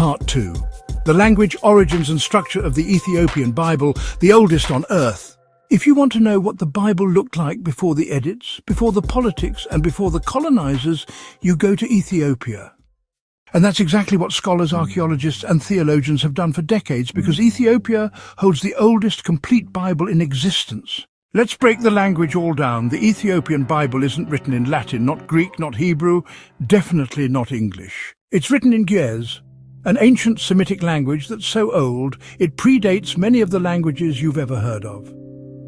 Part 2. The language, origins and structure of the Ethiopian Bible, the oldest on earth. If you want to know what the Bible looked like before the edits, before the politics and before the colonizers, you go to Ethiopia. And that's exactly what scholars, archaeologists and theologians have done for decades, because Ethiopia holds the oldest complete Bible in existence. Let's break the language all down. The Ethiopian Bible isn't written in Latin, not Greek, not Hebrew, definitely not English. It's written in Ge'ez, an ancient Semitic language that's so old it predates many of the languages you've ever heard of.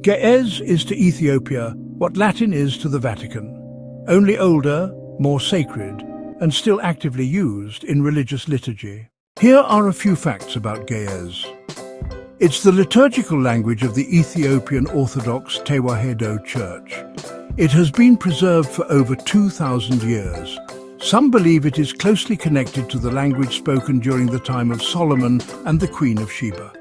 Ge'ez is to Ethiopia what Latin is to the Vatican, only older, more sacred, and still actively used in religious liturgy. Here are a few facts about Ge'ez. It's the liturgical language of the Ethiopian Orthodox Tewahedo Church. It has been preserved for over 2,000 years. Some believe it is closely connected to the language spoken during the time of Solomon and the Queen of Sheba.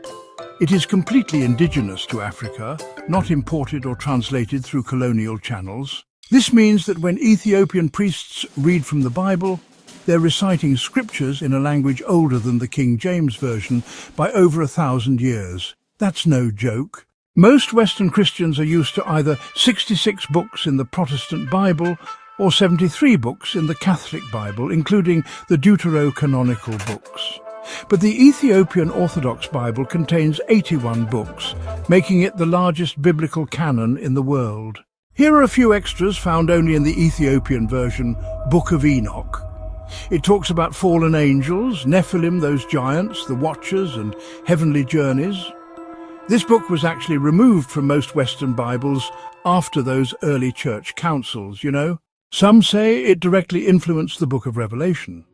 It is completely indigenous to Africa, not imported or translated through colonial channels. This means that when Ethiopian priests read from the Bible, they're reciting scriptures in a language older than the King James Version by over 1,000 years. That's no joke. Most Western Christians are used to either 66 books in the Protestant Bible or 73 books in the Catholic Bible, including the deuterocanonical books. But the Ethiopian Orthodox Bible contains 81 books, making it the largest biblical canon in the world. Here are a few extras found only in the Ethiopian version, Book of Enoch. It talks about fallen angels, Nephilim, those giants, the Watchers, and heavenly journeys. This book was actually removed from most Western Bibles after those early church councils, you know. Some say it directly influenced the Book of Revelation.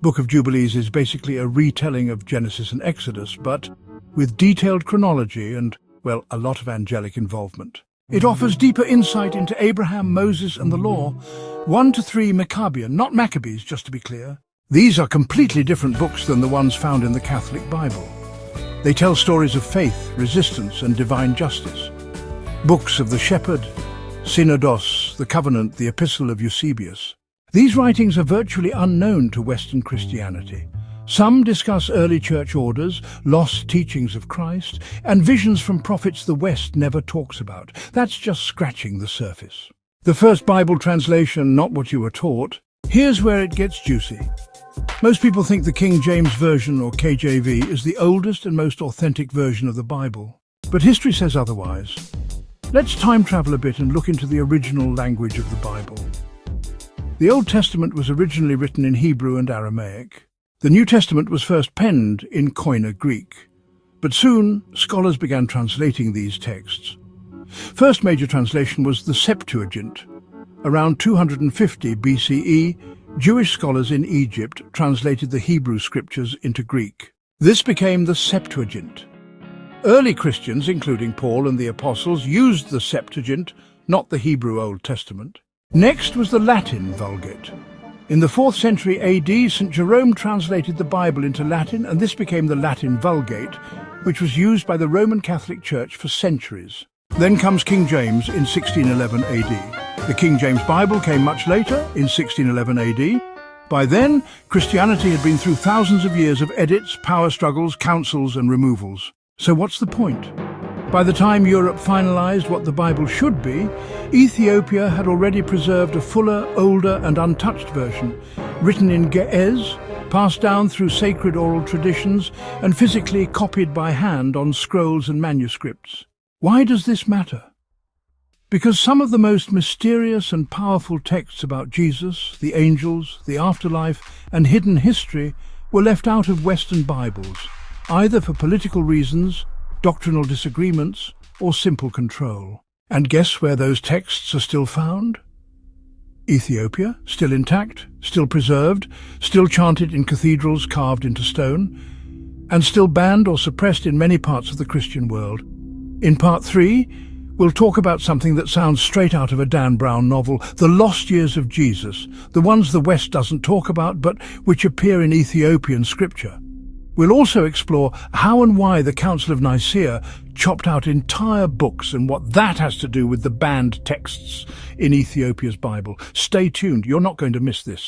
Book of Jubilees is basically a retelling of Genesis and Exodus, but with detailed chronology and, well, a lot of angelic involvement. It offers deeper insight into Abraham, Moses and the law. 1 to 3 Maccabean, not Maccabees, just to be clear. These are completely different books than the ones found in the Catholic Bible. They tell stories of faith, resistance and divine justice. Books of the Shepherd, Synodos, the Covenant, the Epistle of Eusebius. These writings are virtually unknown to Western Christianity. Some discuss early church orders, lost teachings of Christ, and visions from prophets the West never talks about. That's just scratching the surface. The first Bible translation, not what you were taught. Here's where it gets juicy. Most people think the King James Version, or KJV, is the oldest and most authentic version of the Bible. But history says otherwise. Let's time travel a bit and look into the original language of the Bible. The Old Testament was originally written in Hebrew and Aramaic. The New Testament was first penned in Koine Greek, but soon scholars began translating these texts. First major translation was the Septuagint. Around 250 BCE, Jewish scholars in Egypt translated the Hebrew scriptures into Greek. This became the Septuagint. Early Christians, including Paul and the Apostles, used the Septuagint, not the Hebrew Old Testament. Next was the Latin Vulgate. In the 4th century AD, St. Jerome translated the Bible into Latin, and this became the Latin Vulgate, which was used by the Roman Catholic Church for centuries. Then comes King James in 1611 AD. The King James Bible came much later, in 1611 AD. By then, Christianity had been through thousands of years of edits, power struggles, councils and removals. So what's the point? By the time Europe finalized what the Bible should be, Ethiopia had already preserved a fuller, older and untouched version, written in Ge'ez, passed down through sacred oral traditions and physically copied by hand on scrolls and manuscripts. Why does this matter? Because some of the most mysterious and powerful texts about Jesus, the angels, the afterlife and hidden history were left out of Western Bibles, either for political reasons, doctrinal disagreements, or simple control. And guess where those texts are still found? Ethiopia, still intact, still preserved, still chanted in cathedrals carved into stone, and still banned or suppressed in many parts of the Christian world. In Part 3, we'll talk about something that sounds straight out of a Dan Brown novel, the lost years of Jesus, the ones the West doesn't talk about, but which appear in Ethiopian scripture. We'll also explore how and why the Council of Nicaea chopped out entire books and what that has to do with the banned texts in Ethiopia's Bible. Stay tuned, you're not going to miss this.